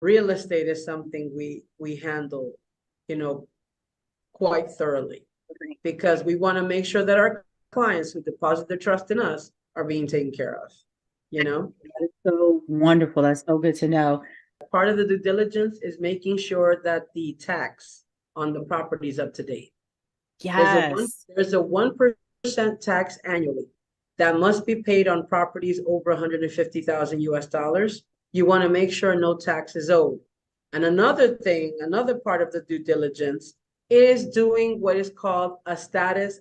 real estate is something we handle, you know, quite thoroughly because we want to make sure that our clients who deposit their trust in us are being taken care of, you know? That's so wonderful. That's so good to know. Part of the due diligence is making sure that the tax on the property is up to date. Yes. There's a 1% tax annually that must be paid on properties over 150,000 US dollars. You want to make sure no tax is owed. And another thing, another part of the due diligence is doing what is called a status,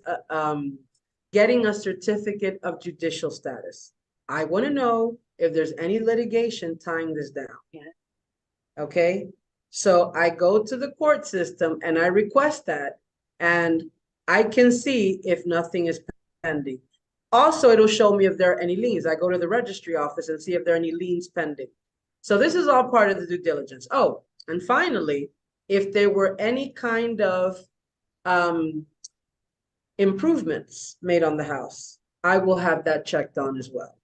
getting a certificate of judicial status. I want to know if there's any litigation tying this down. Yeah. Okay. So I go to the court system and I request that, and I can see if nothing is pending. Also, it'll show me if there are any liens. I go to the registry office and see if there are any liens pending. So this is all part of the due diligence. Oh, and finally, if there were any kind of improvements made on the house, I will have that checked on as well.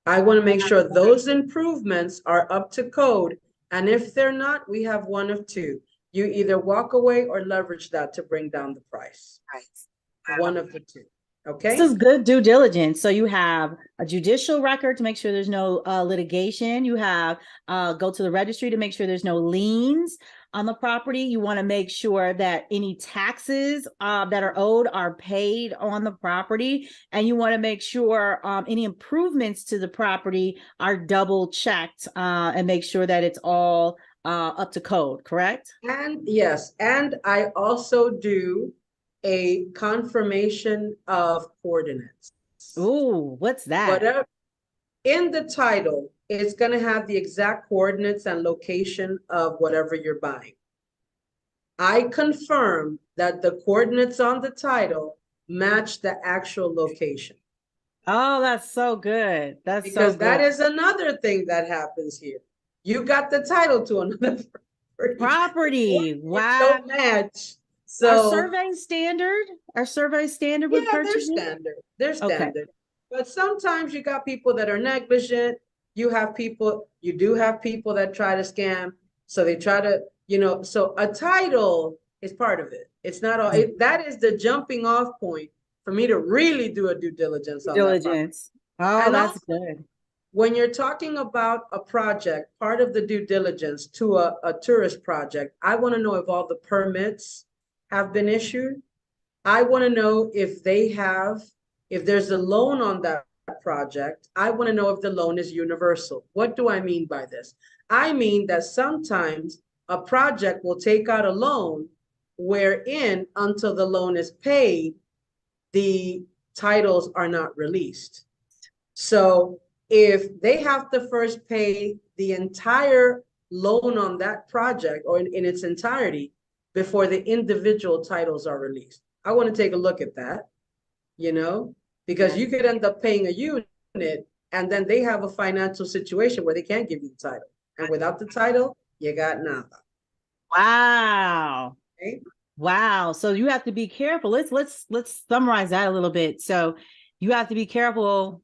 I want to make sure those improvements are up to code. And if they're not, we have one of two. You either walk away or leverage that to bring down the price. Right. One of the two. This Okay. is good due diligence. So you have a judicial record to make sure there's no litigation. You have go to the registry to make sure there's no liens on the property. You want to make sure that any taxes that are owed are paid on the property. And you want to make sure any improvements to the property are double checked and make sure that it's all up to code, correct? And yes, and I also do a confirmation of coordinates. Ooh, what's that? Whatever in the title, it's going to have the exact coordinates and location of whatever you're buying. I confirm that the coordinates on the title match the actual location. Oh, that's so good. That's so Because that good. is another thing that happens here. You got the title to another property. Property. It Wow. don't match. Our So survey standard? Our survey standard with yeah, they're purchasing? standard. They're Okay. standard. But sometimes you got people that are negligent. You do have people that try to scam. So they try to, so a title is part of it. It's not all, that is the jumping off point for me to really do a due diligence on that property. Diligence. Oh, And that's also, good. when you're talking about a project, part of the due diligence to a tourist project, I want to know if all the permits have been issued. I want to know if there's a loan on that project. I want to know if the loan is universal. What do I mean by this? I mean that sometimes a project will take out a loan wherein until the loan is paid, the titles are not released. So if they have to first pay the entire loan on that project or in its entirety before the individual titles are released. I want to take a look at that, because Yeah. you could end up paying a unit and then they have a financial situation where they can't give you the title. And without the title, you got nada. Wow. Okay? Wow. So you have to be careful. Let's summarize that a little bit. So you have to be careful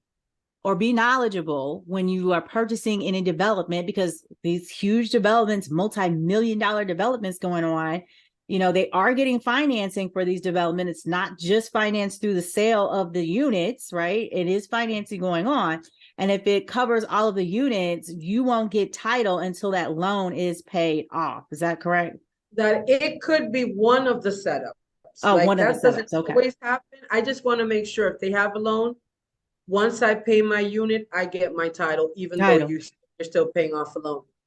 or be knowledgeable when you are purchasing any development, because these huge developments, multi-million-dollar developments going on, they are getting financing for these developments. It's not just financed through the sale of the units, right? It is financing going on. And if it covers all of the units, you won't get title until that loan is paid off. Is that correct? That it could be one of the setups. Oh, Like one of the that doesn't setups. Okay. always happen. I just want to make sure if they have a loan, once I pay my unit, I get my title, even though Title. you're still paying off a loan.